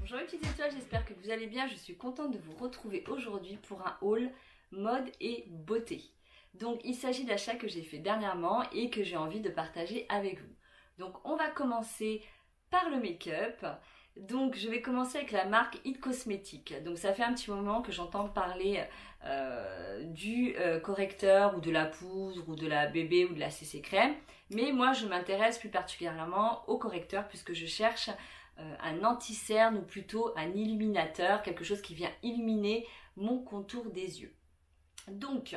Bonjour les petites étoiles, j'espère que vous allez bien. Je suis contente de vous retrouver aujourd'hui pour un haul mode et beauté. Donc il s'agit d'achats que j'ai fait dernièrement et que j'ai envie de partager avec vous. Donc on va commencer par le make-up. Donc je vais commencer avec la marque It Cosmetics. Donc ça fait un petit moment que j'entends parler du correcteur ou de la poudre ou de la bébé ou de la CC crème. Mais moi je m'intéresse plus particulièrement au correcteur puisque je cherche un anti-cerne ou plutôt un illuminateur, quelque chose qui vient illuminer mon contour des yeux. Donc,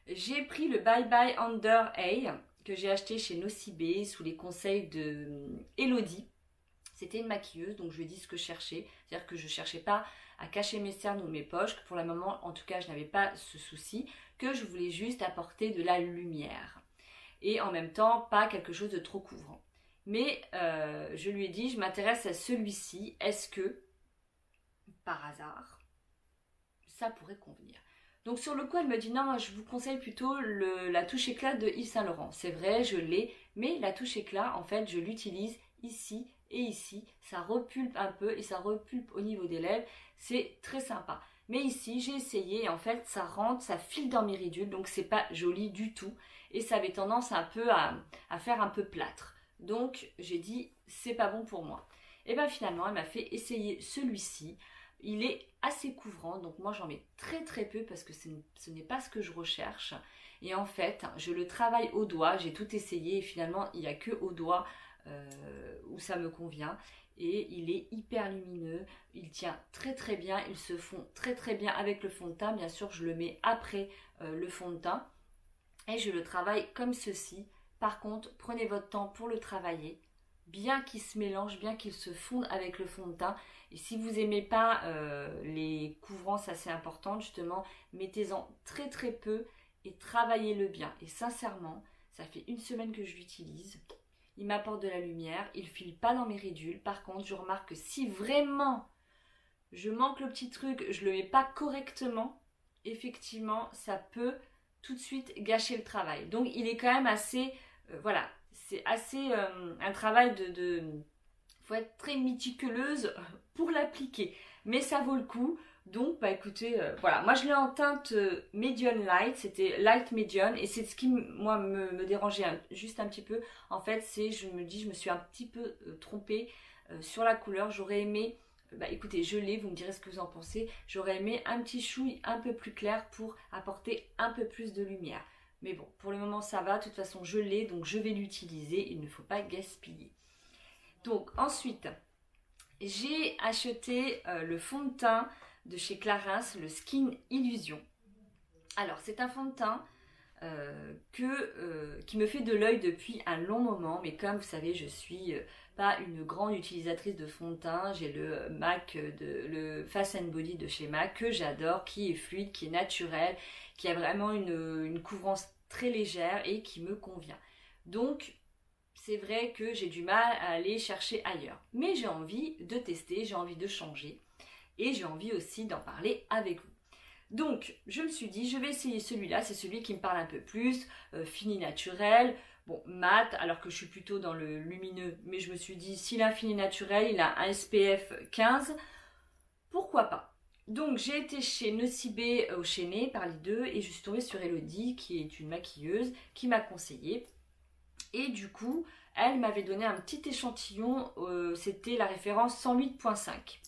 j'ai pris le Bye Bye Under Eye que j'ai acheté chez Nocibé sous les conseils de Elodie. C'était une maquilleuse, donc je lui ai dit ce que je cherchais. C'est-à-dire que je ne cherchais pas à cacher mes cernes ou mes poches, que pour le moment, en tout cas, je n'avais pas ce souci, que je voulais juste apporter de la lumière. Et en même temps, pas quelque chose de trop couvrant. Mais je lui ai dit, je m'intéresse à celui-ci. Est-ce que, par hasard, ça pourrait convenir? Donc sur le coup, elle me dit, non, je vous conseille plutôt la touche éclat de Yves Saint Laurent. C'est vrai, je l'ai, mais la touche éclat, en fait, je l'utilise ici et ici. Ça repulpe un peu et ça repulpe au niveau des lèvres. C'est très sympa. Mais ici, j'ai essayé et en fait, ça rentre, ça file dans mes ridules, donc c'est pas joli du tout. Et ça avait tendance un peu à faire un peu plâtre. Donc j'ai dit c'est pas bon pour moi. Et bien finalement elle m'a fait essayer celui-ci. Il est assez couvrant, donc moi j'en mets très peu parce que ce n'est pas ce que je recherche. Et en fait je le travaille au doigt, j'ai tout essayé et finalement il n'y a que au doigt où ça me convient. Et il est hyper lumineux, il tient très bien, il se fond très bien avec le fond de teint. Bien sûr je le mets après le fond de teint et je le travaille comme ceci. Par contre, prenez votre temps pour le travailler, bien qu'il se mélange, bien qu'il se fonde avec le fond de teint. Et si vous n'aimez pas les couvrances assez importantes, justement, mettez-en très peu et travaillez-le bien. Et sincèrement, ça fait une semaine que je l'utilise. Il m'apporte de la lumière, il ne file pas dans mes ridules. Par contre, je remarque que si vraiment je manque le petit truc, je ne le mets pas correctement, effectivement, ça peut tout de suite gâcher le travail. Donc, il est quand même assez... voilà, c'est assez un travail faut être très méticuleuse pour l'appliquer, mais ça vaut le coup. Donc bah écoutez, voilà, moi je l'ai en teinte medium light, c'était light medium, et c'est ce qui moi me dérangeait juste un petit peu. En fait, c'est, je me suis un petit peu trompée sur la couleur. J'aurais aimé, bah écoutez, je l'ai, vous me direz ce que vous en pensez. J'aurais aimé un petit chouille un peu plus clair pour apporter un peu plus de lumière. Mais bon, pour le moment ça va, de toute façon je l'ai, donc je vais l'utiliser, il ne faut pas gaspiller. Donc ensuite, j'ai acheté le fond de teint de chez Clarins, le Skin Illusion. Alors c'est un fond de teint qui me fait de l'œil depuis un long moment, mais comme vous savez, je suis pas une grande utilisatrice de fond de teint. J'ai le MAC, le Face and Body de chez MAC que j'adore, qui est fluide, qui est naturel, qui a vraiment une couvrance très légère et qui me convient. Donc c'est vrai que j'ai du mal à aller chercher ailleurs, mais j'ai envie de tester, j'ai envie de changer et j'ai envie aussi d'en parler avec vous. Donc je me suis dit je vais essayer celui-là, c'est celui qui me parle un peu plus, fini naturel, bon mat alors que je suis plutôt dans le lumineux, mais je me suis dit s'il a un fini naturel, il a un SPF 15, pourquoi pas. Donc j'ai été chez Nocibé au Chénet par les deux et je suis tombée sur Elodie qui est une maquilleuse qui m'a conseillé. Et du coup, elle m'avait donné un petit échantillon, c'était la référence 108.5.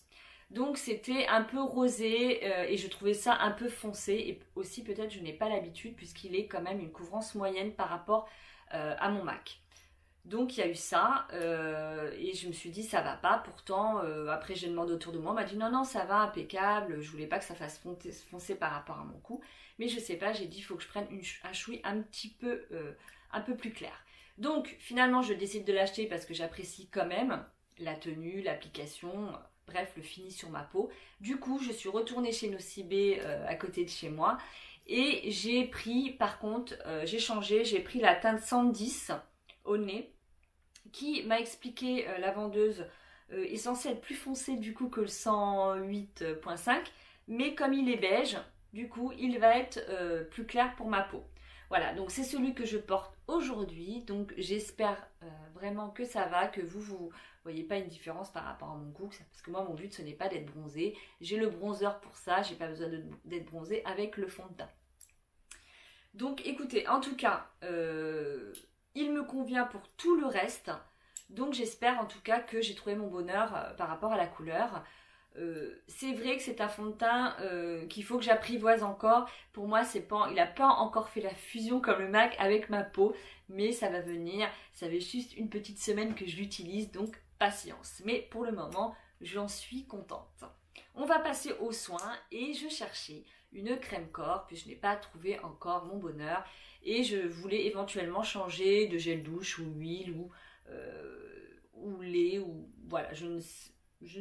Donc c'était un peu rosé et je trouvais ça un peu foncé. Et aussi peut-être je n'ai pas l'habitude puisqu'il est quand même une couvrance moyenne par rapport à mon MAC. Donc il y a eu ça et je me suis dit ça va pas. Pourtant après j'ai demandé autour de moi, on m'a dit non ça va, impeccable. Je voulais pas que ça fasse foncer par rapport à mon cou. Mais je sais pas, j'ai dit il faut que je prenne un chouï un peu plus clair. Donc finalement je décide de l'acheter parce que j'apprécie quand même la tenue, l'application, bref le fini sur ma peau. Du coup je suis retournée chez Nocibé à côté de chez moi et j'ai pris par contre, j'ai changé, j'ai pris la teinte 110 au nez qui m'a expliqué la vendeuse est censée être plus foncé du coup que le 108.5 mais comme il est beige, du coup il va être plus clair pour ma peau. Voilà, donc c'est celui que je porte aujourd'hui, donc j'espère vraiment que ça va, que vous voyez pas une différence par rapport à mon cou, parce que moi mon but ce n'est pas d'être bronzée, j'ai le bronzer pour ça, j'ai pas besoin d'être bronzée avec le fond de teint. Donc écoutez, en tout cas, il me convient pour tout le reste, donc j'espère en tout cas que j'ai trouvé mon bonheur par rapport à la couleur. C'est vrai que c'est un fond de teint qu'il faut que j'apprivoise encore. Pour moi, il n'a pas encore fait la fusion comme le MAC avec ma peau, mais ça va venir. Ça fait juste une petite semaine que je l'utilise, donc patience. Mais pour le moment, j'en suis contente. On va passer aux soins et je cherchais une crème corps, puis je n'ai pas trouvé encore mon bonheur. Et je voulais éventuellement changer de gel douche ou huile ou lait ou voilà, je ne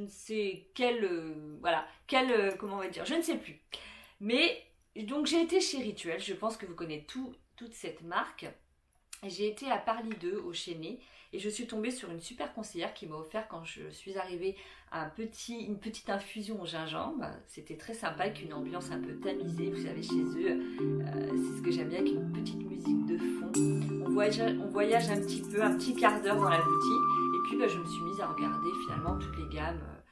sais comment on va dire, je ne sais plus. Mais donc j'ai été chez Rituel, je pense que vous connaissez toute cette marque. J'ai été à Paris 2 au Chénet et je suis tombée sur une super conseillère qui m'a offert quand je suis arrivée une petite infusion au gingembre. C'était très sympa avec une ambiance un peu tamisée, vous savez, chez eux. C'est ce que j'aime bien, avec une petite musique de fond. On voyage un petit peu, un petit quart d'heure dans la boutique. Et puis je me suis mise à regarder finalement toutes les gammes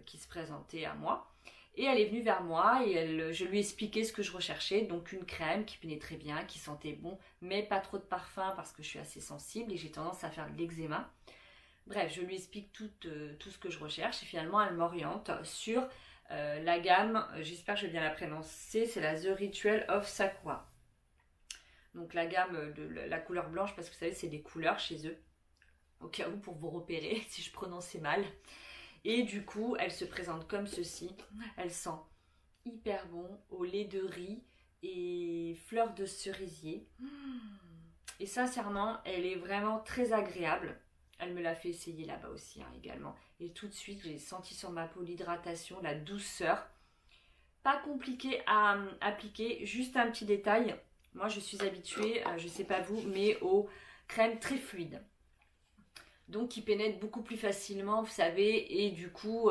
qui se présentaient à moi. Et elle est venue vers moi et je lui ai expliqué ce que je recherchais. Donc une crème qui pénétrait bien, qui sentait bon, mais pas trop de parfum parce que je suis assez sensible et j'ai tendance à faire de l'eczéma. Bref, je lui explique tout ce que je recherche et finalement elle m'oriente sur la gamme, j'espère que je vais bien la prononcer, c'est la The Ritual of Sakura. Donc la gamme de la couleur blanche, parce que vous savez c'est des couleurs chez eux, au cas où pour vous repérer si je prononçais mal. Et du coup, elle se présente comme ceci. Elle sent hyper bon au lait de riz et fleurs de cerisier. Et sincèrement, elle est vraiment très agréable. Elle me l'a fait essayer là-bas aussi également. Et tout de suite, j'ai senti sur ma peau l'hydratation, la douceur. Pas compliqué à appliquer, juste un petit détail. Moi, je suis habituée, je ne sais pas vous, mais aux crèmes très fluides. Donc qui pénètre beaucoup plus facilement, vous savez, et du coup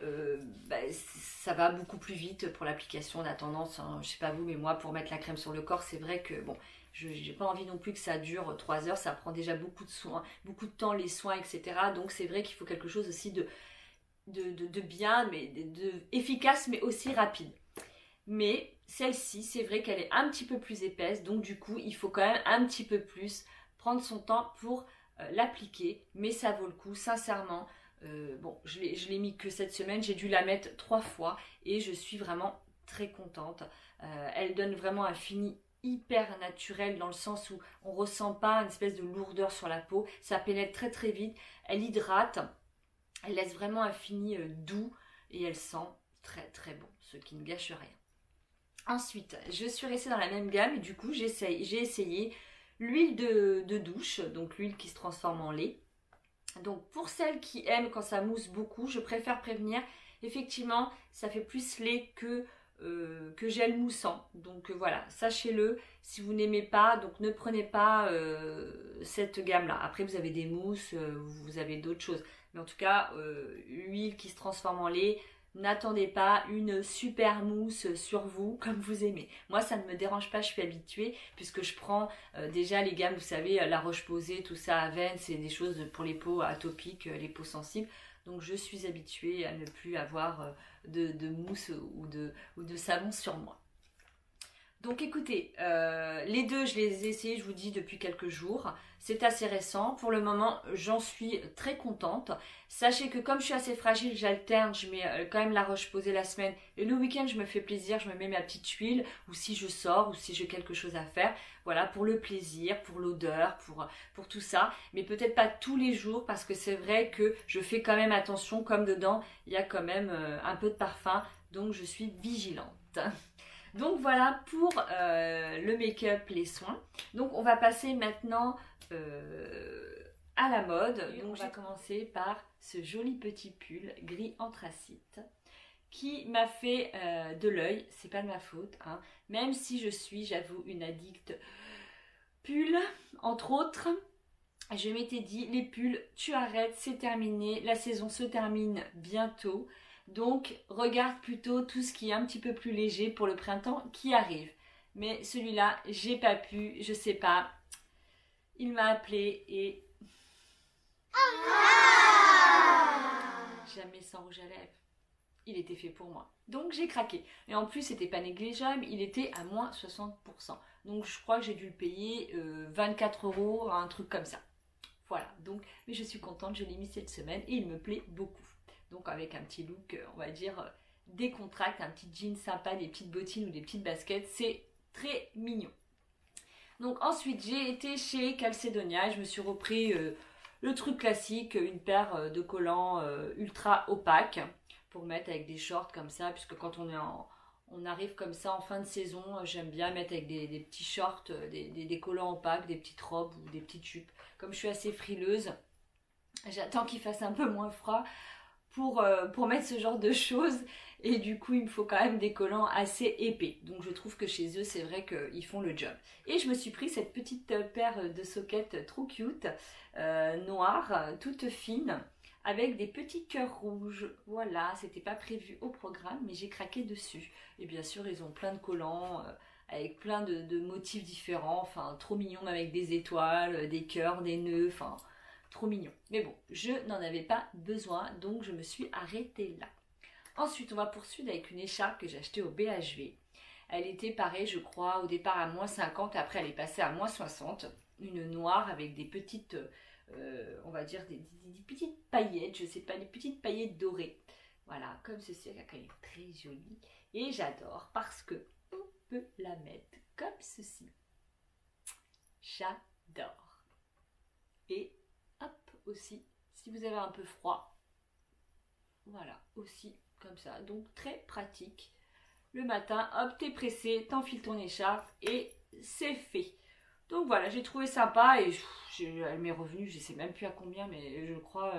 ça va beaucoup plus vite pour l'application. On a tendance, hein, je sais pas vous, mais moi pour mettre la crème sur le corps, c'est vrai que bon, j'ai pas envie non plus que ça dure 3 heures, ça prend déjà beaucoup de soins, beaucoup de temps les soins, etc. Donc c'est vrai qu'il faut quelque chose aussi de bien, mais efficace, mais aussi rapide. Mais celle-ci, c'est vrai qu'elle est un petit peu plus épaisse, donc du coup il faut quand même un petit peu plus prendre son temps pour l'appliquer, mais ça vaut le coup, sincèrement. Bon, je l'ai mis que cette semaine, j'ai dû la mettre 3 fois et je suis vraiment très contente. Elle donne vraiment un fini hyper naturel dans le sens où on ressent pas une espèce de lourdeur sur la peau, ça pénètre très très vite, elle hydrate, elle laisse vraiment un fini doux et elle sent très très bon, ce qui ne gâche rien. Ensuite, je suis restée dans la même gamme et du coup j'ai essayé l'huile de douche, donc l'huile qui se transforme en lait. Donc pour celles qui aiment quand ça mousse beaucoup, je préfère prévenir, effectivement ça fait plus lait que gel moussant. Donc voilà, sachez-le, si vous n'aimez pas, donc ne prenez pas cette gamme-là. Après vous avez des mousses, vous avez d'autres choses. Mais en tout cas, huile qui se transforme en lait, n'attendez pas une super mousse sur vous comme vous aimez. Moi, ça ne me dérange pas, je suis habituée puisque je prends déjà les gammes, vous savez, la Roche-Posay, tout ça, Avène, c'est des choses pour les peaux atopiques, les peaux sensibles. Donc, je suis habituée à ne plus avoir de mousse ou de savon sur moi. Donc écoutez, les deux je les ai essayés, je vous dis, depuis quelques jours. C'est assez récent. Pour le moment, j'en suis très contente. Sachez que comme je suis assez fragile, j'alterne. Je mets quand même la Roche-Posay la semaine. Et le week-end, je me fais plaisir. Je me mets ma petite huile. Ou si je sors, ou si j'ai quelque chose à faire. Voilà, pour le plaisir, pour l'odeur, pour tout ça. Mais peut-être pas tous les jours. Parce que c'est vrai que je fais quand même attention. Comme dedans, il y a quand même un peu de parfum. Donc je suis vigilante. Donc voilà pour le make-up, les soins. Donc on va passer maintenant à la mode. Donc on va commencer par ce joli petit pull gris anthracite qui m'a fait de l'œil. C'est pas de ma faute, hein. Même si je suis, j'avoue, une addict pull, entre autres. Je m'étais dit, les pulls, tu arrêtes, c'est terminé. La saison se termine bientôt. Donc, regarde plutôt tout ce qui est un petit peu plus léger pour le printemps qui arrive. Mais celui-là, j'ai pas pu, je sais pas. Il m'a appelé et Jamais sans rouge à lèvres. Il était fait pour moi. Donc j'ai craqué. Et en plus, c'était pas négligeable, il était à moins 60%. Donc je crois que j'ai dû le payer 24 €, un truc comme ça. Voilà, donc, mais je suis contente, je l'ai mis cette semaine et il me plaît beaucoup. Donc avec un petit look, on va dire, décontracté, un petit jean sympa, des petites bottines ou des petites baskets, c'est très mignon. Donc ensuite, j'ai été chez Calcedonia et je me suis repris le truc classique, une paire de collants ultra opaques pour mettre avec des shorts comme ça, puisque quand on arrive comme ça en fin de saison, j'aime bien mettre avec des petits shorts, des collants opaques, des petites robes ou des petites jupes. Comme je suis assez frileuse, j'attends qu'il fasse un peu moins froid pour mettre ce genre de choses. Et du coup, il me faut quand même des collants assez épais. Donc je trouve que chez eux, c'est vrai qu'ils font le job. Et je me suis pris cette petite paire de soquettes trop cute, noire, toute fine, avec des petits cœurs rouges. Voilà, c'était pas prévu au programme, mais j'ai craqué dessus. Et bien sûr, ils ont plein de collants avec plein de motifs différents. Enfin, trop mignon, avec des étoiles, des cœurs, des nœuds, enfin, trop mignon. Mais bon, je n'en avais pas besoin, donc je me suis arrêtée là. Ensuite, on va poursuivre avec une écharpe que j'ai achetée au BHV. Elle était pareil, je crois, au départ à moins 50, après elle est passée à moins 60. Une noire avec des petites... on va dire des petites paillettes, je sais pas, des petites paillettes dorées. Voilà, comme ceci, elle est très jolie. Et j'adore parce que on peut la mettre comme ceci. J'adore. Et hop, aussi, si vous avez un peu froid, voilà, aussi comme ça. Donc très pratique. Le matin, hop, t'es pressé, t'enfiles ton écharpe et c'est fait. Donc voilà, j'ai trouvé sympa et elle m'est revenue, je sais même plus à combien, mais je crois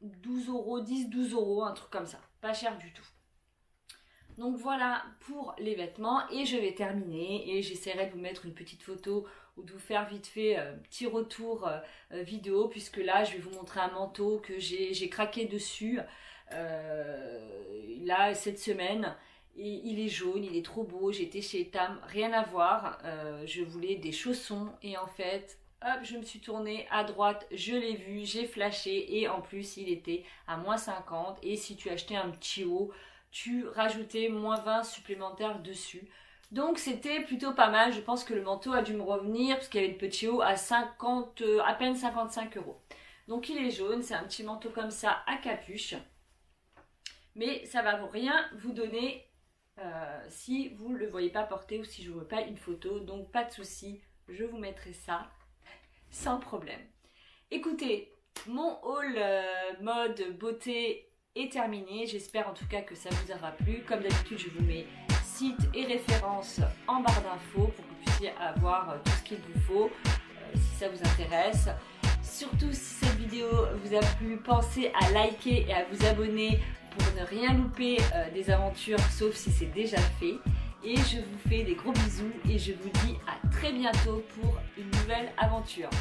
12 €, 10-12 €, un truc comme ça. Pas cher du tout. Donc voilà pour les vêtements et je vais terminer et j'essaierai de vous mettre une petite photo ou de vous faire vite fait un petit retour vidéo, puisque là je vais vous montrer un manteau que j'ai craqué dessus là cette semaine. Et il est jaune, il est trop beau, j'étais chez Tam, rien à voir, je voulais des chaussons et en fait, hop, je me suis tournée à droite, je l'ai vu, j'ai flashé et en plus il était à moins 50 et si tu achetais un petit haut, tu rajoutais moins 20 supplémentaires dessus. Donc c'était plutôt pas mal, je pense que le manteau a dû me revenir parce qu'il y avait le petit haut à à peine 55 €. Donc il est jaune, c'est un petit manteau comme ça à capuche, mais ça va rien vous donner si vous ne le voyez pas porter ou si je ne veux pas une photo, donc pas de souci, je vous mettrai ça sans problème. Écoutez, mon haul mode beauté est terminé, j'espère en tout cas que ça vous aura plu. Comme d'habitude, je vous mets site et références en barre d'infos pour que vous puissiez avoir tout ce qu'il vous faut si ça vous intéresse. Surtout si cette vidéo vous a plu, pensez à liker et à vous abonner pour ne rien louper des aventures, sauf si c'est déjà fait. Et je vous fais des gros bisous et je vous dis à très bientôt pour une nouvelle aventure.